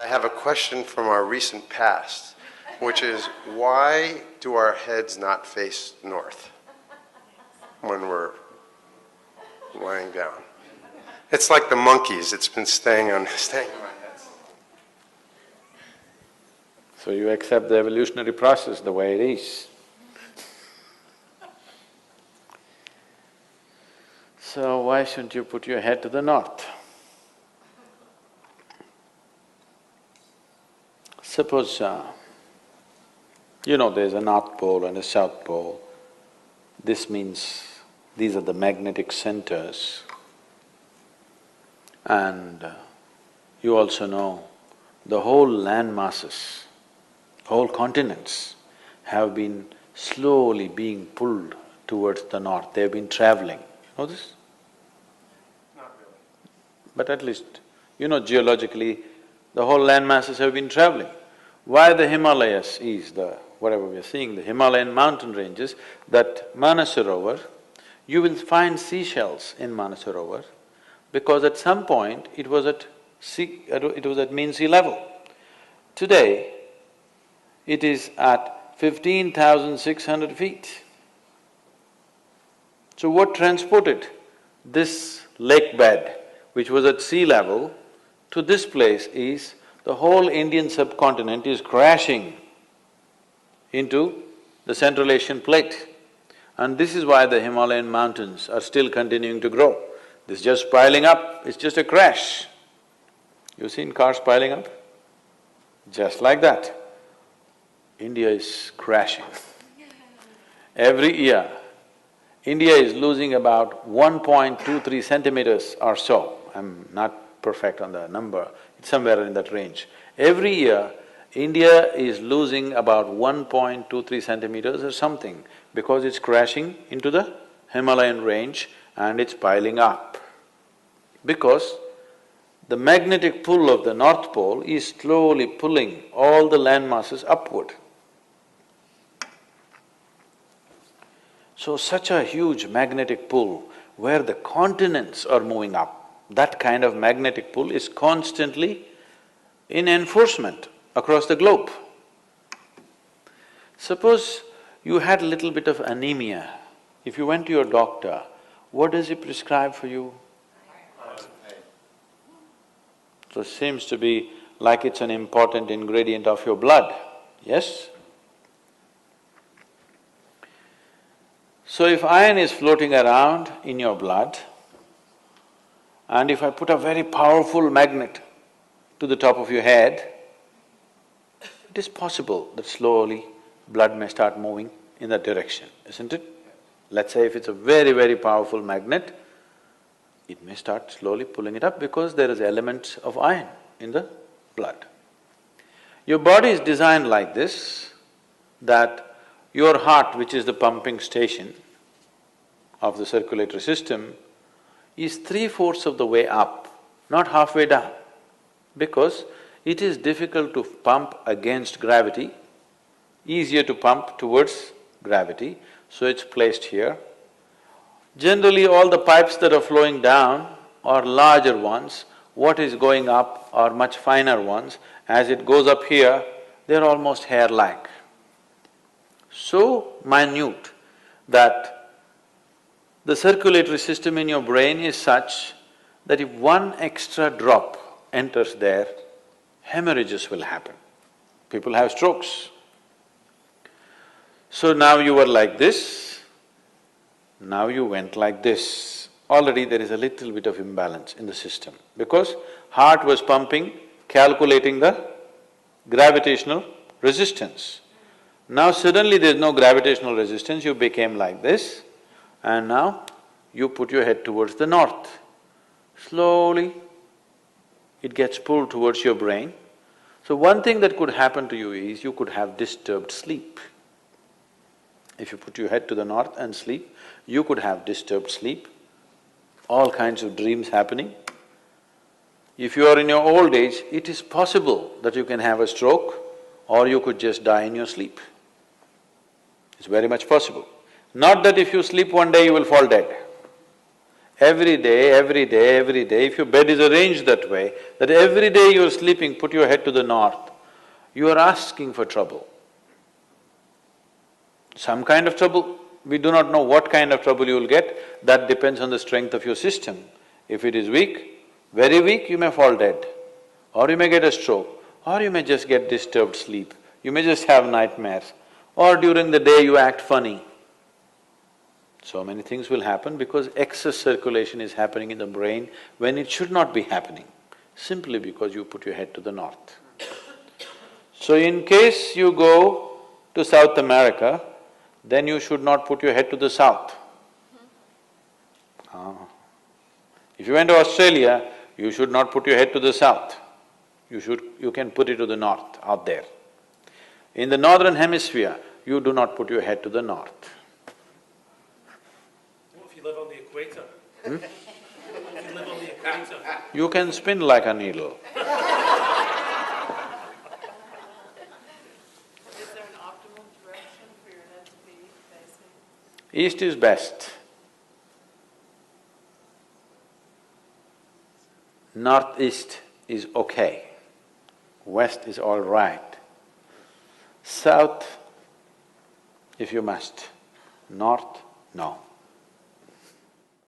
I have a question from our recent past, which is, why do our heads not face north when we're lying down? It's like the monkeys, it's been staying in my head. So you accept the evolutionary process the way it is. So why shouldn't you put your head to the north? Suppose, there's a North Pole and a South Pole. This means these are the magnetic centers. And you also know the whole land masses, whole continents have been slowly being pulled towards the north. They've been traveling. Know this? Not really. But at least, geologically, the whole land masses have been traveling. Why the Himalayas is whatever we are seeing, the Himalayan mountain ranges, that Manasarovar, you will find seashells in Manasarovar because at some point it was at mean sea level. Today, it is at 15,600 feet. So what transported this lake bed, which was at sea level, to this place is the whole Indian subcontinent is crashing into the Central Asian plate. And this is why the Himalayan mountains are still continuing to grow. This is just piling up, it's just a crash. You've seen cars piling up? Just like that. India is crashing. Every year, India is losing about 1.23 centimeters or so. I'm not perfect on the number, it's somewhere in that range. Every year, India is losing about 1.23 centimeters or something because it's crashing into the Himalayan range and it's piling up. Because the magnetic pull of the North Pole is slowly pulling all the land masses upward. So such a huge magnetic pull where the continents are moving up, that kind of magnetic pull is constantly in enforcement across the globe. Suppose you had a little bit of anemia. If you went to your doctor, what does he prescribe for you? So it seems to be like it's an important ingredient of your blood, yes? So if iron is floating around in your blood, and if I put a very powerful magnet to the top of your head, it is possible that slowly blood may start moving in that direction, isn't it? Let's say if it's a very, very powerful magnet, it may start slowly pulling it up because there is elements of iron in the blood. Your body is designed like this, that your heart, which is the pumping station of the circulatory system, is 3/4 of the way up, not halfway down, because it is difficult to pump against gravity, easier to pump towards gravity, so it's placed here. Generally, all the pipes that are flowing down are larger ones, what is going up are much finer ones. As it goes up here, they're almost hair-like. So minute that the circulatory system in your brain is such that if one extra drop enters there, hemorrhages will happen. People have strokes. So now you were like this, now you went like this. Already there is a little bit of imbalance in the system because heart was pumping, calculating the gravitational resistance. Now suddenly there's no gravitational resistance, you became like this, and now you put your head towards the north. Slowly, it gets pulled towards your brain. So one thing that could happen to you is you could have disturbed sleep. If you put your head to the north and sleep, you could have disturbed sleep, all kinds of dreams happening. If you are in your old age, it is possible that you can have a stroke or you could just die in your sleep. It's very much possible. Not that if you sleep one day you will fall dead. every day, every day, every day, if your bed is arranged that way, that every day you're sleeping, put your head to the north, you are asking for trouble. Some kind of trouble, we do not know what kind of trouble you will get, that depends on the strength of your system. If it is weak, very weak, you may fall dead, or you may get a stroke, or you may just get disturbed sleep, you may just have nightmares, or during the day you act funny. So many things will happen because excess circulation is happening in the brain when it should not be happening, simply because you put your head to the north. So in case you go to South America, then you should not put your head to the south. If you went to Australia, you should not put your head to the south. You can put it to the north, out there. In the northern hemisphere, you do not put your head to the north. What if you live on the equator? If you live on the equator? You can spin like a needle. Is there an optimal direction for your head to be facing? East is best. Northeast is okay. West is all right. South, if you must. North, no.